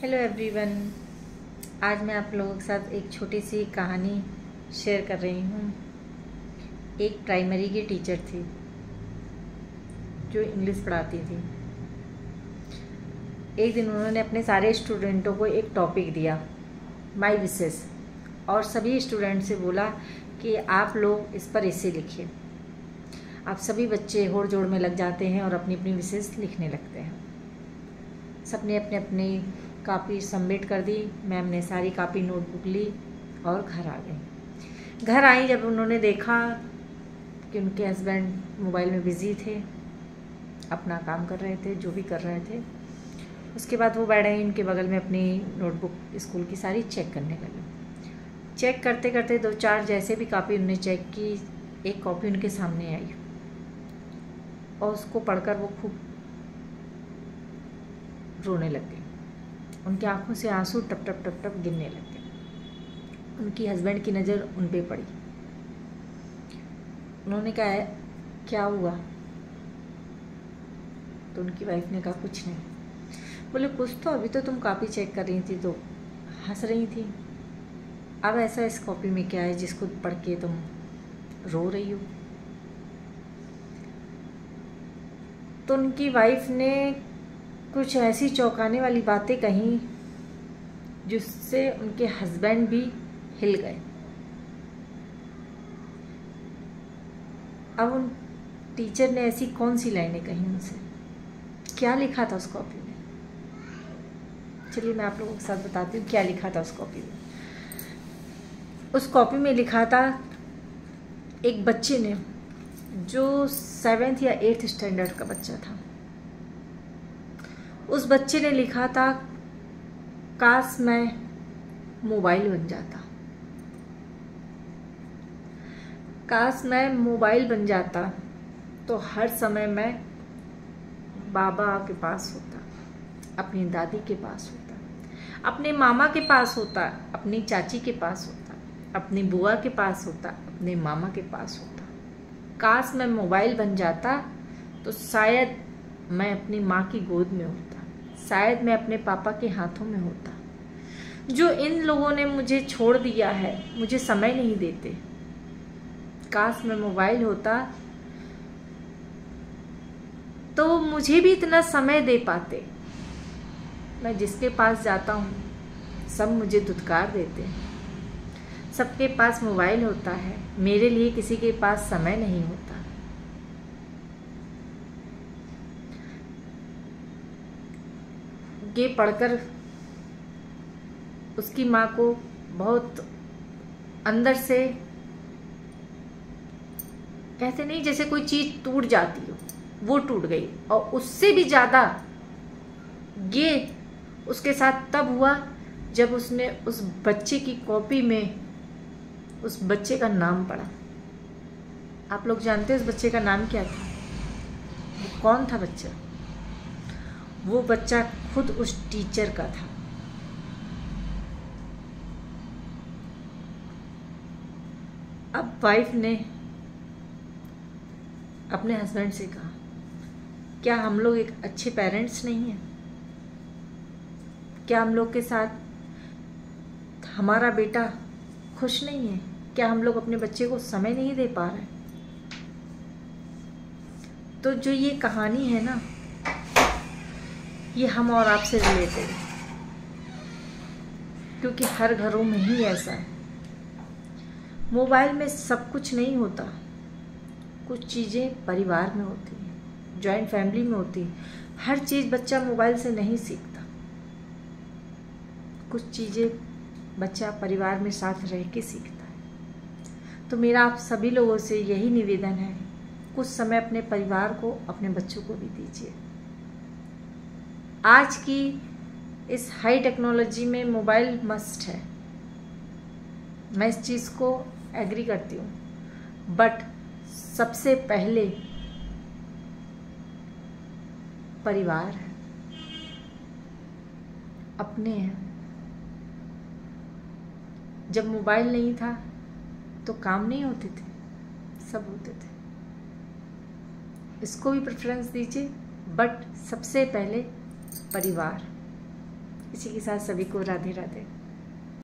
Hello everyone. आज मैं आप लोगों के साथ एक छोटी सी कहानी शेयर कर रही हूँ। एक प्राइमरी की टीचर थी जो इंग्लिश पढ़ाती थी। एक दिन उन्होंने अपने सारे स्टूडेंटों को एक टॉपिक दिया, माय विशेस, और सभी स्टूडेंट से बोला कि आप लोग इस पर ऐसे लिखिए। आप सभी बच्चे होड़ जोड़ में लग जाते हैं और अपनी अपनी विशेस लिखने लगते हैं। सबने अपने अपनी कापी सबमिट कर दी। मैम ने सारी कापी नोटबुक ली और घर आ गई। घर आई जब उन्होंने देखा कि उनके हस्बैंड मोबाइल में बिज़ी थे, अपना काम कर रहे थे, जो भी कर रहे थे। उसके बाद वो बैठ गई उनके बगल में अपनी नोटबुक स्कूल की सारी चेक करने लगी। चेक करते करते 2-4 जैसे भी कापी उन्होंने चेक की, एक कॉपी उनके सामने आई और उसको पढ़कर वो खूब रोने लग गई। उनकी आंखों से आंसू टप टप टप टप गिरने लगे। उनकी हस्बैंड की नज़र उन पे पड़ी। उन्होंने कहा, क्या हुआ? तो उनकी वाइफ ने कहा, कुछ नहीं। बोले, कुछ तो, अभी तो तुम कॉपी चेक कर रही थी तो हंस रही थी, अब ऐसा इस कॉपी में क्या है जिसको पढ़ के तुम रो रही हो? तो उनकी वाइफ ने कुछ ऐसी चौंकाने वाली बातें कहीं जिससे उनके हस्बैंड भी हिल गए। अब उन टीचर ने ऐसी कौन सी लाइनें कही उनसे? क्या लिखा था उस कॉपी में? चलिए मैं आप लोगों के साथ बताती हूँ क्या लिखा था उस कॉपी में। उस कॉपी में लिखा था, एक बच्चे ने, जो 7th या 8th स्टैंडर्ड का बच्चा था, उस बच्चे ने लिखा था, काश मैं मोबाइल बन जाता, काश मैं मोबाइल बन जाता तो हर समय मैं बाबा के पास होता, अपनी दादी के पास होता, अपने मामा के पास होता, अपनी चाची के पास होता, अपनी बुआ के पास होता, अपने मामा के पास होता। काश मैं मोबाइल बन जाता तो शायद मैं अपनी माँ की गोद में होता, शायद मैं अपने पापा के हाथों में होता। जो इन लोगों ने मुझे छोड़ दिया है, मुझे समय नहीं देते। काश मैं मोबाइल होता तो मुझे भी इतना समय दे पाते। मैं जिसके पास जाता हूँ सब मुझे धुतकार देते हैं। सबके पास मोबाइल होता है, मेरे लिए किसी के पास समय नहीं होता। ये पढ़कर उसकी माँ को बहुत अंदर से, कहते नहीं जैसे कोई चीज़ टूट जाती हो, वो टूट गई। और उससे भी ज़्यादा ये उसके साथ तब हुआ जब उसने उस बच्चे की कॉपी में उस बच्चे का नाम पढ़ा। आप लोग जानते हैं उस बच्चे का नाम क्या था? वो कौन था बच्चा? वो बच्चा खुद उस टीचर का था। अब वाइफ ने अपने हस्बैंड से कहा, क्या हम लोग एक अच्छे पेरेंट्स नहीं हैं? क्या हम लोग के साथ हमारा बेटा खुश नहीं है? क्या हम लोग अपने बच्चे को समय नहीं दे पा रहे? तो जो ये कहानी है ना, ये हम और आपसे रिलेटेड है, क्योंकि हर घरों में ही ऐसा है। मोबाइल में सब कुछ नहीं होता, कुछ चीज़ें परिवार में होती हैं, जॉइंट फैमिली में होती है। हर चीज़ बच्चा मोबाइल से नहीं सीखता। कुछ चीज़ें बच्चा परिवार में साथ रह के सीखता है। तो मेरा आप सभी लोगों से यही निवेदन है, कुछ समय अपने परिवार को, अपने बच्चों को भी दीजिए। आज की इस हाई टेक्नोलॉजी में मोबाइल मस्ट है, मैं इस चीज़ को एग्री करती हूँ, बट सबसे पहले परिवार है, अपने हैं। जब मोबाइल नहीं था तो काम नहीं होते थे, सब होते थे। इसको भी प्रेफरेंस दीजिए, बट सबसे पहले परिवार। इसी के साथ सभी को राधे राधे।